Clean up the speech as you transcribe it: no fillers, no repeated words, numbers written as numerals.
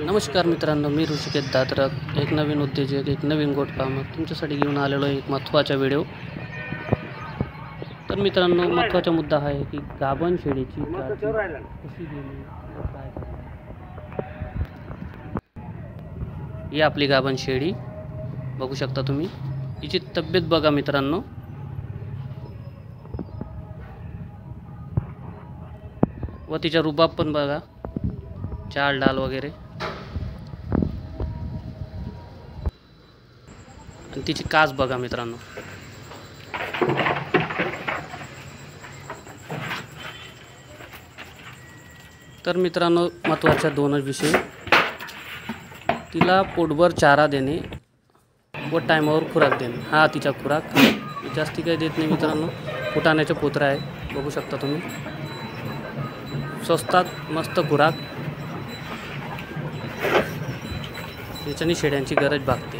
नमस्कार मित्रांनो, मी ऋषिकेश दात्रक, एक नवीन उद्योजक, एक नवीन गोट फार्मर तुमच्यासाठी घेऊन आलेलो आहे एक महत्त्वाचा व्हिडिओ। तर मित्रांनो, महत्त्वाचा मुद्दा आहे की गाभण शेळीची काळजी कशी घेणे व काय करावे। ही आपली गाभण शेळी बघू शकता तुम्ही। हिची तब्येत बघा मित्रांनो, व तिचा रुबाब पण बघा, चाल डाल वगैरे, आणि तिची कास बघा मित्रांनो। तर मित्रांनो, महत्त्वाच्या दोनच विषय, तिला पोटभर चारा देणे व टायमावर खुराक देणे। हा तिचा खुराक, जास्ती काही देत नाही मित्रांनो। फुटाण्याचा पोत्रा आहे, बघू शकता तुम्ही। स्वस्तात मस्त खुराक, याच्याने शेळ्यांची गरज भागते।